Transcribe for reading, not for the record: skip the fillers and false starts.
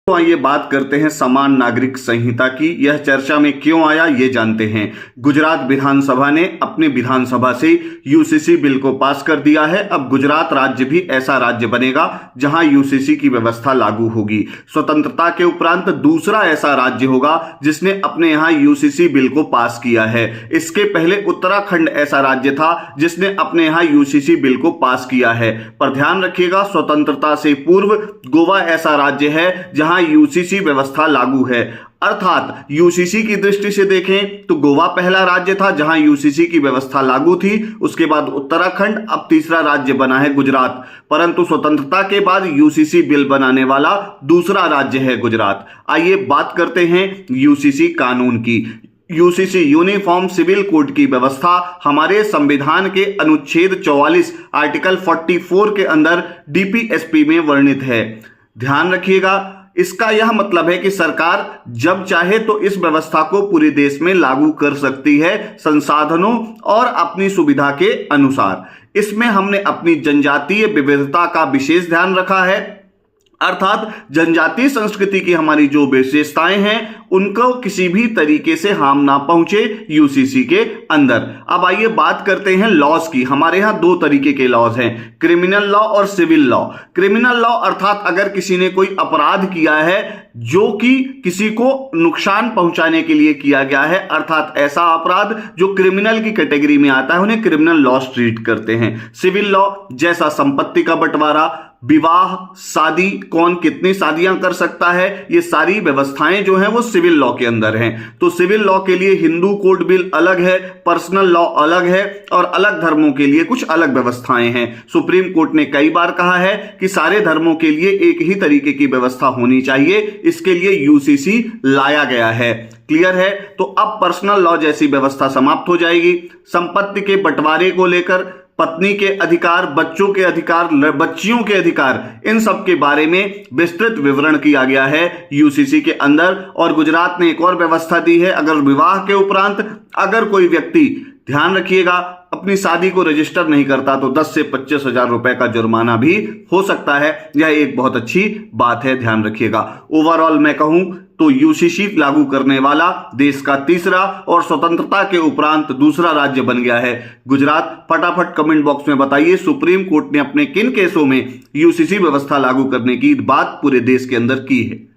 तो आइए बात करते हैं समान नागरिक संहिता की। यह चर्चा में क्यों आया ये जानते हैं। गुजरात विधानसभा ने अपनी विधानसभा से यूसीसी बिल को पास कर दिया है। अब गुजरात राज्य भी ऐसा राज्य बनेगा जहां यूसीसी की व्यवस्था लागू होगी। स्वतंत्रता के उपरांत दूसरा ऐसा राज्य होगा जिसने अपने यहां यूसीसी बिल को पास किया है। इसके पहले उत्तराखंड ऐसा राज्य था जिसने अपने यहां यूसीसी बिल को पास किया है। पर ध्यान रखिएगा, स्वतंत्रता से पूर्व गोवा ऐसा राज्य है जहां यूसीसी व्यवस्था लागू है। अर्थात यूसीसी की दृष्टि से देखें तो गोवा पहला राज्य था जहां यूसीसी की व्यवस्था लागू थी, उसके बाद उत्तराखंड, अब तीसरा राज्य बना है गुजरात। परंतु स्वतंत्रता के बाद यूसीसी बिल बनाने वाला दूसरा राज्य है गुजरात। आइए बात करते हैं यूसीसी कानून की। यूसीसी यूनिफॉर्म सिविल कोड की व्यवस्था हमारे संविधान के अनुच्छेद 44 आर्टिकल 44 के अंदर डीपीएसपी में वर्णित है। ध्यान रखिएगा, इसका यह मतलब है कि सरकार जब चाहे तो इस व्यवस्था को पूरे देश में लागू कर सकती है, संसाधनों और अपनी सुविधा के अनुसार। इसमें हमने अपनी जनजातीय विविधता का विशेष ध्यान रखा है, अर्थात जनजातीय संस्कृति की हमारी जो विशेषताएं हैं उनको किसी भी तरीके से हार्म ना पहुंचे यूसीसी के अंदर। अब आइए बात करते हैं लॉज की। हमारे यहां दो तरीके के लॉज हैं, क्रिमिनल लॉ और सिविल लॉ। क्रिमिनल लॉ अर्थात अगर किसी ने कोई अपराध किया है जो कि किसी को नुकसान पहुंचाने के लिए किया गया है, अर्थात ऐसा अपराध जो क्रिमिनल की कैटेगरी में आता है, उन्हें क्रिमिनल लॉ ट्रीट करते हैं। सिविल लॉ जैसा संपत्ति का बंटवारा, विवाह, शादी, कौन कितनी शादियां कर सकता है, ये सारी व्यवस्थाएं जो हैं वो सिविल लॉ के अंदर हैं। तो सिविल लॉ के लिए हिंदू कोड बिल अलग है, पर्सनल लॉ अलग है और अलग धर्मों के लिए कुछ अलग व्यवस्थाएं हैं। सुप्रीम कोर्ट ने कई बार कहा है कि सारे धर्मों के लिए एक ही तरीके की व्यवस्था होनी चाहिए, इसके लिए यूसीसी लाया गया है। क्लियर है? तो अब पर्सनल लॉ जैसी व्यवस्था समाप्त हो जाएगी। संपत्ति के बंटवारे को लेकर पत्नी के अधिकार, बच्चों के अधिकार, बच्चियों के अधिकार, इन सब के बारे में विस्तृत विवरण किया गया है यूसीसी के अंदर। और गुजरात ने एक और व्यवस्था दी है, अगर विवाह के उपरांत अगर कोई व्यक्ति, ध्यान रखिएगा, अपनी शादी को रजिस्टर नहीं करता तो 10 से 25 हजार रुपए का जुर्माना भी हो सकता है। यह एक बहुत अच्छी बात है, ध्यान रखिएगा। ओवरऑल मैं कहूं तो यूसीसी लागू करने वाला देश का तीसरा और स्वतंत्रता के उपरांत दूसरा राज्य बन गया है गुजरात। फटाफट कमेंट बॉक्स में बताइए, सुप्रीम कोर्ट ने अपने किन केसों में यूसीसी व्यवस्था लागू करने की बात पूरे देश के अंदर की है।